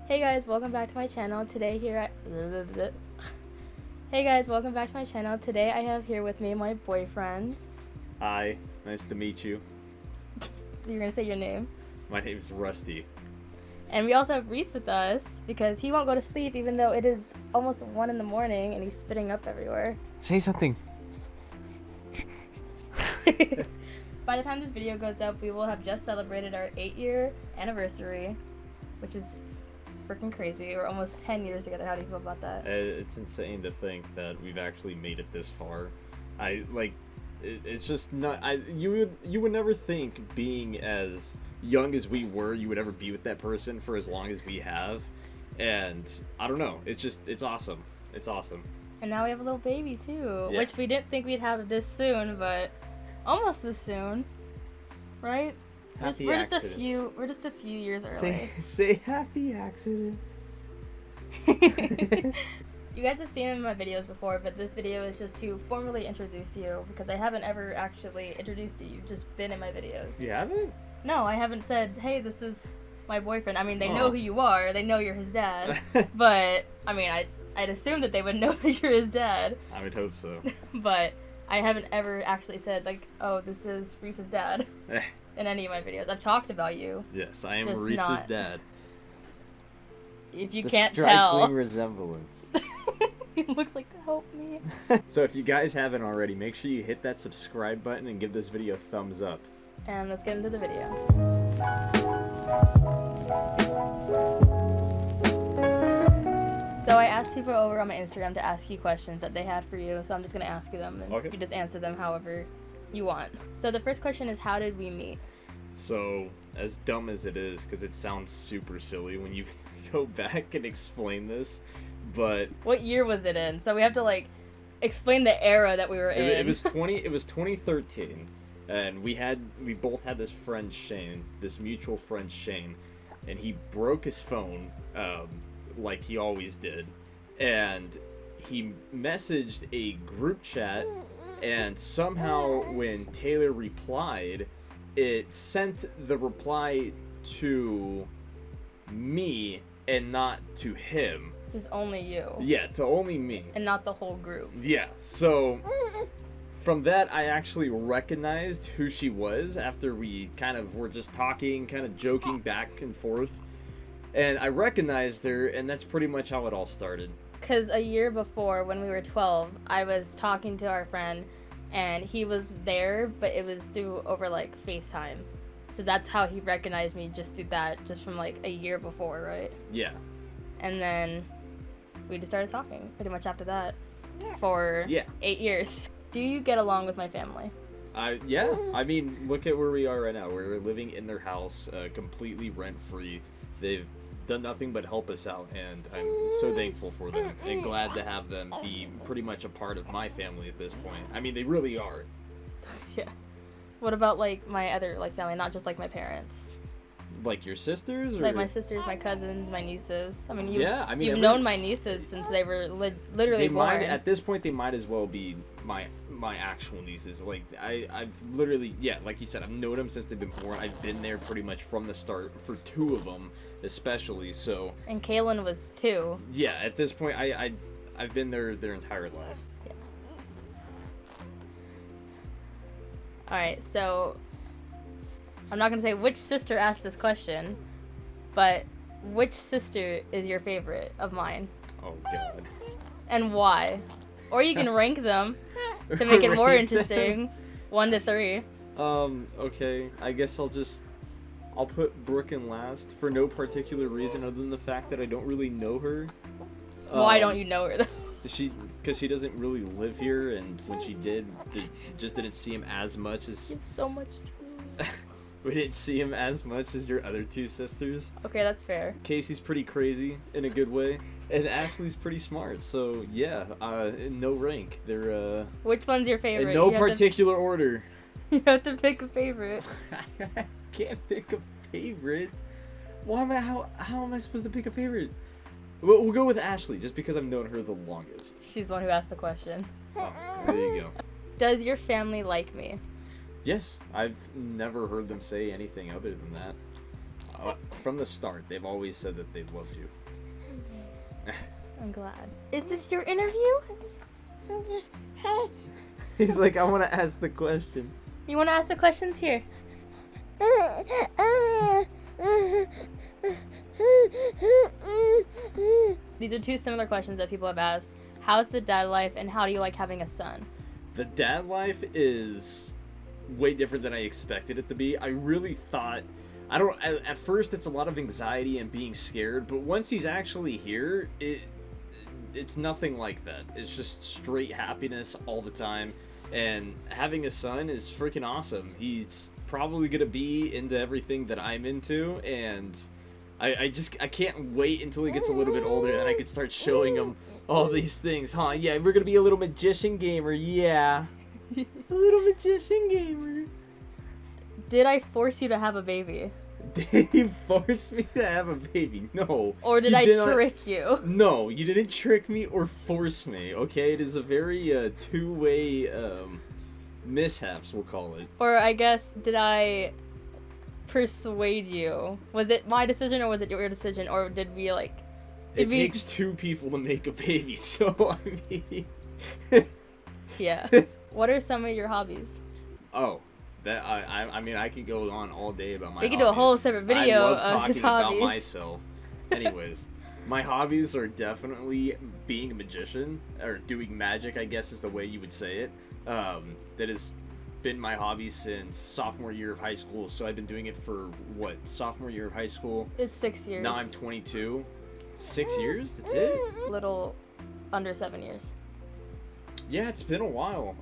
Hey guys, welcome back to my channel. Today Hey guys, welcome back to my channel. Today I have here with me my boyfriend. Hi, nice to meet you. You're gonna say your name. My name's Rusty. And we also have Reese with us because he won't go to sleep even though it is almost 1 in the morning and he's spitting up everywhere. Say something. By the time this video goes up, we will have just celebrated our 8-year anniversary, which is freaking crazy. We're almost 10 years together. How do you feel about that? It's insane to think that we've actually made it this far. It's just not. You would never think, being as young as we were, you would ever be with that person for as long as we have. And I don't know. It's awesome. It's awesome. And now we have a little baby too, Yeah. which we didn't think we'd have this soon, but almost this soon, right? We're just a few years early. Say happy accidents. You guys have seen him in my videos before, but this video is just to formally introduce you because I haven't ever actually introduced you. You've just been in my videos. You haven't? No, I haven't said, hey, this is my boyfriend. I mean, they know who you are. They know you're his dad. But, I mean, I'd assume that they would know that you're his dad. I would hope so. But I haven't ever actually said, like, oh, this is Reese's dad in any of my videos. I've talked about you. Yes, I am Just Reese's not. dad. If you The can't striking tell. resemblance. He looks like, help me. So if you guys haven't already, make sure you hit that subscribe button and give this video a thumbs up. And let's get into the video. So I asked people over on my Instagram to ask you questions that they had for you, so I'm just going to ask you them, and Okay. you just answer them however you want. So the first question is, how did we meet? So, as dumb as it is, because it sounds super silly when you go back and explain this, but What year was it in? So we have to, like, explain the era that we were in. it was 2013, and we both had this friend Shane, this mutual friend Shane, and he broke his phone, like he always did, and he messaged a group chat, and somehow when Taylor replied, it sent the reply to me and not to him. Just only you. Yeah, to only me. And not the whole group. Yeah, so from that I actually recognized who she was after we kind of were just talking, kind of joking back and forth. And I recognized her, and that's pretty much how it all started. Because a year before, when we were 12, I was talking to our friend, and he was there, but it was over, like, FaceTime. So that's how he recognized me, just through that, just from, like, a year before, right? Yeah. And then we just started talking, pretty much after that, for 8 years. Do you get along with my family? Yeah. I mean, look at where we are right now. We're living in their house, completely rent-free. They've done nothing but help us out, and I'm so thankful for them and glad to have them be pretty much a part of my family at this point. I mean, they really are. Yeah. What about, like, my other, like, family, not just, like, my parents? Like your sisters? Or? Like my sisters, my cousins, my nieces. I mean, you've every- known my nieces since they were literally born. At this point, they might as well be my actual nieces. Like, I've literally, like you said, I've known them since they've been born. I've been there pretty much from the start for 2 of them, especially. So. And Kaylin was 2. Yeah, at this point, I've been their entire life. Yeah. All right, so I'm not gonna say which sister asked this question, but which sister is your favorite of mine? Oh God. And why? Or you can rank them to make it more interesting. 1 to 3. Okay. I guess I'll put Brooke in last for no particular reason other than the fact that I don't really know her. Why don't you know her though? Because she doesn't really live here, and when she did, just didn't see him as much as. You have so much truth. We didn't see him as much as your other 2 sisters. Okay, that's fair. Casey's pretty crazy in a good way, and Ashley's pretty smart. So yeah, in no rank. They're Which one's your favorite? in no particular order. You have to pick a favorite. I can't pick a favorite. Why am I? How am I supposed to pick a favorite? We'll go with Ashley, just because I've known her the longest. She's the one who asked the question. Oh, there you go. Does your family like me? Yes, I've never heard them say anything other than that. from the start, they've always said that they've loved you. I'm glad. Is this your interview? He's like, I want to ask the question. You want to ask the questions here? These are two similar questions that people have asked. How's the dad life, and how do you like having a son? The dad life is way different than I expected it to be. I really thought, at first it's a lot of anxiety and being scared, but once he's actually here, it's nothing like that. It's just straight happiness all the time, and having a son is freaking awesome. He's probably gonna be into everything that I'm into, and I can't wait until he gets a little bit older and I can start showing him all these things, huh? Yeah, we're gonna be a little magician gamer, yeah. A little magician gamer. Did I force you to have a baby? Did you force me to have a baby? No. Or did I trick you? No, you didn't trick me or force me, okay? It is a very two-way mishaps, we'll call it. Or I guess, did I persuade you? Was it my decision or was it your decision? Or did we like... It takes two people to make a baby, so I mean... Yeah. What are some of your hobbies? Oh, that I mean I could go on all day about my We could hobbies. do a whole separate video I love of his talking hobbies. about myself. Anyways, my hobbies are definitely being a magician, or doing magic, I guess is the way you would say it. That has been my hobby since sophomore year of high school. So I've been doing it for what, sophomore year of high school? It's 6 years. Now I'm 22. 6 years? That's it? Little under 7 years. Yeah, it's been a while.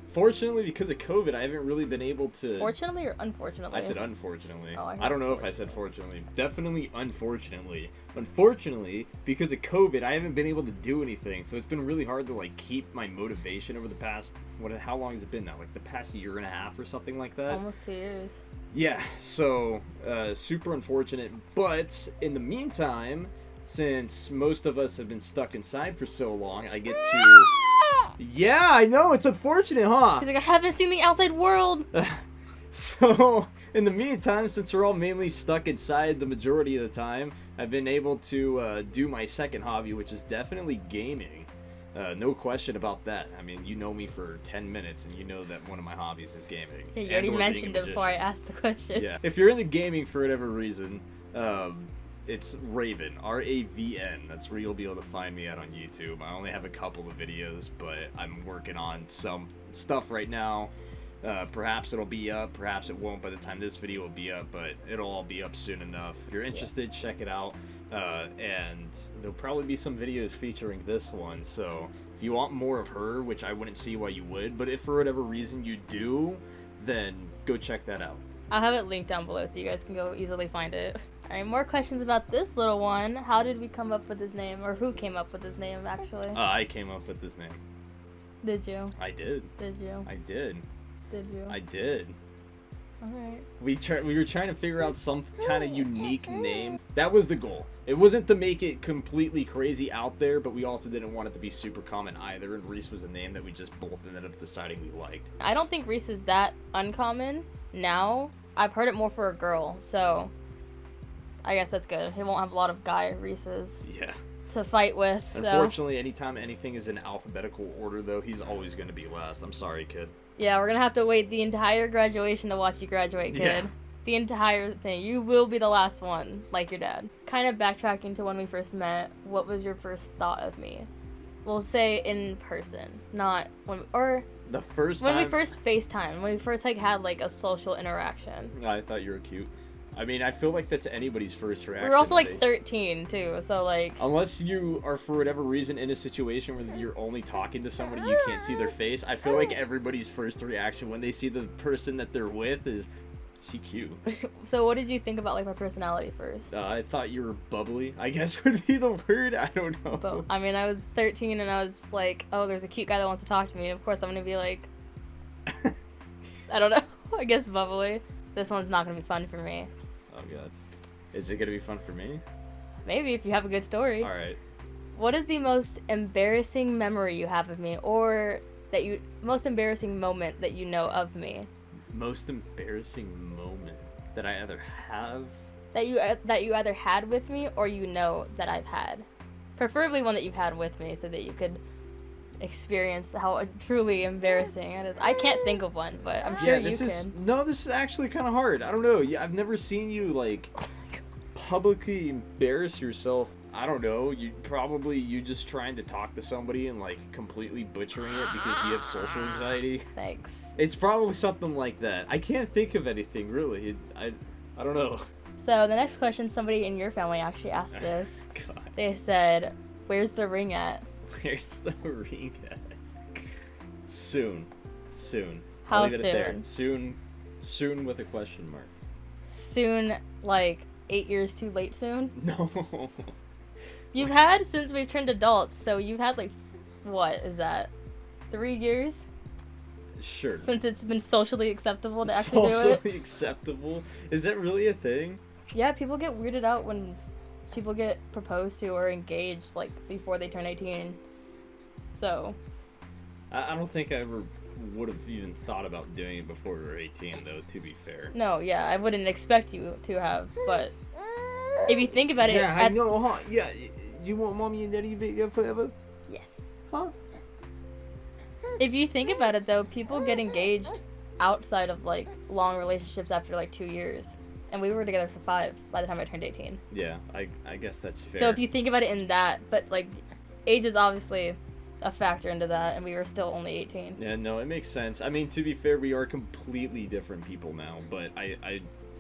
Fortunately, because of COVID, I haven't really been able to... Fortunately or unfortunately? I said unfortunately. Oh, I don't know if I said fortunately. Definitely unfortunately. Unfortunately, because of COVID, I haven't been able to do anything. So it's been really hard to like keep my motivation over the past... How long has it been now? Like the past year and a half or something like that? Almost 2 years. Yeah, so super unfortunate. But in the meantime, since most of us have been stuck inside for so long, I get to... Yeah, I know, it's unfortunate, huh? He's like, I haven't seen the outside world. So, in the meantime, since we're all mainly stuck inside the majority of the time, I've been able to do my second hobby, which is definitely gaming. No question about that. I mean, you know me for 10 minutes, and you know that one of my hobbies is gaming. Yeah, you already mentioned it before I asked the question. Yeah, if you're into gaming for whatever reason, it's Raven, R-A-V-N. That's where you'll be able to find me at on YouTube. I only have a couple of videos, but I'm working on some stuff right now. Perhaps it'll be up, perhaps it won't by the time this video will be up, but it'll all be up soon enough. If you're interested, check it out. And there'll probably be some videos featuring this one, so if you want more of her, which I wouldn't see why you would, but if for whatever reason you do, then go check that out. I'll have it linked down below so you guys can go easily find it. Alright, more questions about this little one. How did we come up with his name? Or who came up with his name, actually? I came up with this name. Did you? I did. Did you? I did. Did you? I did. Alright. We were trying to figure out some kind of unique name. That was the goal. It wasn't to make it completely crazy out there, but we also didn't want it to be super common either, and Reese was a name that we just both ended up deciding we liked. I don't think Reese is that uncommon now. I've heard it more for a girl, so I guess that's good. He won't have a lot of guy Reeses to fight with, so... Unfortunately, anytime anything is in alphabetical order, though, he's always going to be last. I'm sorry, kid. Yeah, we're going to have to wait the entire graduation to watch you graduate, kid. Yeah. The entire thing. You will be the last one, like your dad. Kind of backtracking to when we first met, what was your first thought of me? We'll say in person, not when... Or... The first when time... we first FaceTime, when we first like had like a social interaction. I thought you were cute. I mean, I feel like that's anybody's first reaction. We were also like 13 too, so like... Unless you are for whatever reason in a situation where you're only talking to somebody, you can't see their face, I feel like everybody's first reaction when they see the person that they're with is, she cute. So what did you think about like my personality first? I thought you were bubbly, I guess would be the word. I don't know. But, I mean, I was 13 and I was like, oh, there's a cute guy that wants to talk to me. Of course, I'm gonna be like, I don't know. I guess bubbly. This one's not gonna be fun for me. Oh god. Is it gonna be fun for me? Maybe if you have a good story. Alright. What is the most embarrassing memory you have of me, or most embarrassing moment that you know of me? Most embarrassing moment that I either have that you either had with me or that I've had. Preferably one that you've had with me so that you could experience how truly embarrassing it is. I can't think of one, but I'm sure you can. No, this is actually kind of hard. I don't know. Yeah, I've never seen you like publicly embarrass yourself. I don't know. You just trying to talk to somebody and like completely butchering it because you have social anxiety. Thanks. It's probably something like that. I can't think of anything really. I don't know. So the next question, somebody in your family actually asked this. God. They said, "Where's the ring at?" Where's the ring at? Soon. How I'll leave it at there. soon? Soon with a question mark. Soon, like 8 years too late soon? No. You've had since we've turned adults, so you've had like, what is that? 3 years? Sure. Since it's been socially acceptable to actually do it? Socially acceptable? Is that really a thing? Yeah, people get weirded out when people get proposed to or engaged like before they turn 18. So. I don't think I ever would have even thought about doing it before we were 18, though, to be fair. No, yeah, I wouldn't expect you to have, but if you think about it... Yeah, I know, huh? Yeah, you want mommy and daddy to be together forever? Yeah. Huh? If you think about it, though, people get engaged outside of, like, long relationships after, like, 2 years. And we were together for 5 by the time I turned 18. Yeah, I guess that's fair. So if you think about it in that, but, like, age is obviously a factor into that, and we were still only 18. Yeah, no, it makes sense. I mean, to be fair, we are completely different people now, but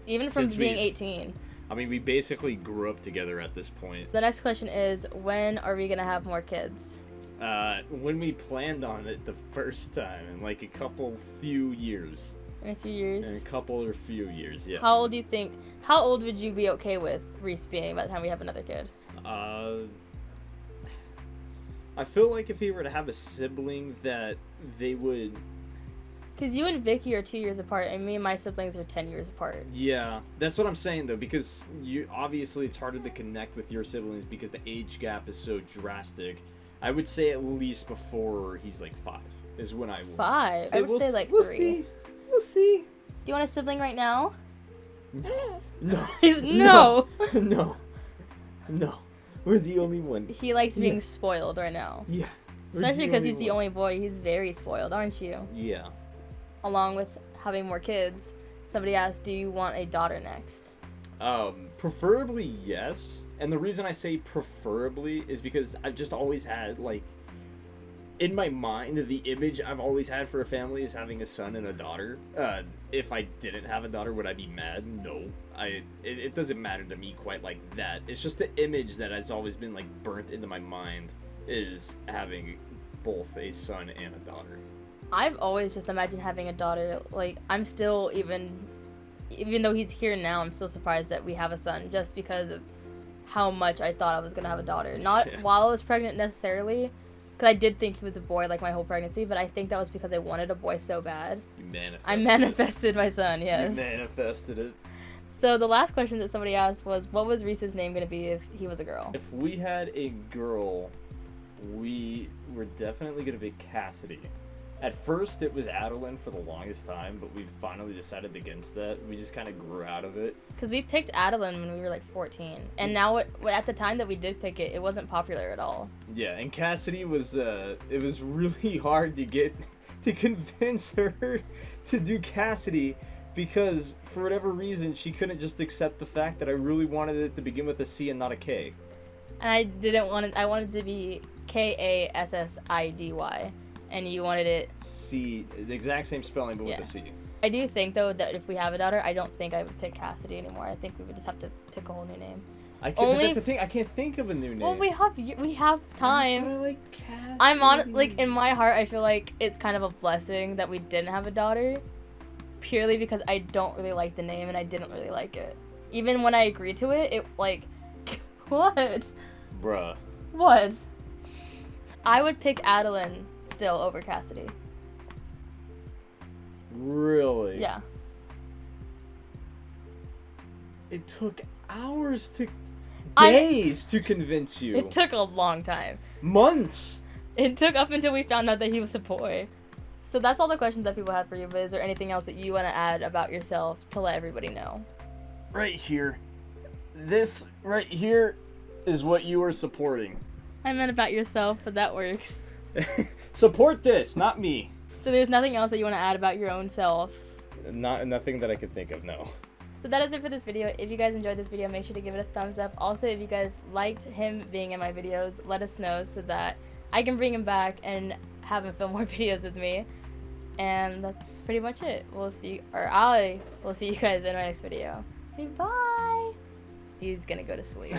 Even from being 18. I mean, we basically grew up together at this point. The next question is, when are we gonna have more kids? When we planned on it the first time, in like a few years. In a few years? In a couple or few years, yeah. How old would you be okay with Reese being by the time we have another kid? I feel like if he were to have a sibling that they would... Because you and Vicky are 2 years apart, and me and my siblings are 10 years apart. Yeah, that's what I'm saying, though, because obviously it's harder to connect with your siblings because the age gap is so drastic. I would say at least before he's like 5 is when I would. 5? I would say like 3. We'll see. Do you want a sibling right now? No. No. No. We're the only one. He likes being spoiled right now. Yeah. Especially because he's the only boy. He's very spoiled, aren't you? Yeah. Along with having more kids, somebody asked, do you want a daughter next? Preferably yes. And the reason I say preferably is because I've just always had, like, in my mind, the image I've always had for a family is having a son and a daughter. If I didn't have a daughter, would I be mad? No. It doesn't matter to me quite like that. It's just the image that has always been, like, burnt into my mind is having both a son and a daughter. I've always just imagined having a daughter. Like, I'm still, even though he's here now, I'm still surprised that we have a son just because of how much I thought I was going to have a daughter. Not while I was pregnant necessarily, because I did think he was a boy, like, my whole pregnancy, but I think that was because I wanted a boy so bad. You manifested I manifested my son, yes. You manifested it. So the last question that somebody asked was, what was Reese's name going to be if he was a girl? If we had a girl, we were definitely going to be Cassidy. At first, it was Adeline for the longest time, but we finally decided against that. We just kind of grew out of it. Because we picked Adeline when we were like 14, and now at the time that we did pick it, it wasn't popular at all. Yeah, and Cassidy was, it was really hard to convince her to do Cassidy, because for whatever reason, she couldn't just accept the fact that I really wanted it to begin with a C and not a K. And I wanted it to be Kassidy. And you wanted it... C, the exact same spelling, but with a C. I do think, though, that if we have a daughter, I don't think I would pick Cassidy anymore. I think we would just have to pick a whole new name. But that's the thing, I can't think of a new name. Well, we have time. But I like Cassidy. I'm on, like, in my heart, I feel like it's kind of a blessing that we didn't have a daughter. Purely because I don't really like the name, and I didn't really like it. Even when I agreed to it, it, like... What? Bruh. What? I would pick Adeline still over Cassidy. Really? Yeah. It took hours to... Days to convince you. It took a long time. Months! It took up until we found out that he was a boy. So that's all the questions that people had for you, but is there anything else that you want to add about yourself to let everybody know? Right here. this right here is what you are supporting. I meant about yourself, but that works. Support this, not me. So there's nothing else that you want to add about your own self? Nothing that I could think of, no. So that is it for this video. If you guys enjoyed this video, make sure to give it a thumbs up. Also, if you guys liked him being in my videos, let us know so that I can bring him back and have him film more videos with me. And that's pretty much it. I will see you guys in my next video. Okay, bye! He's gonna go to sleep.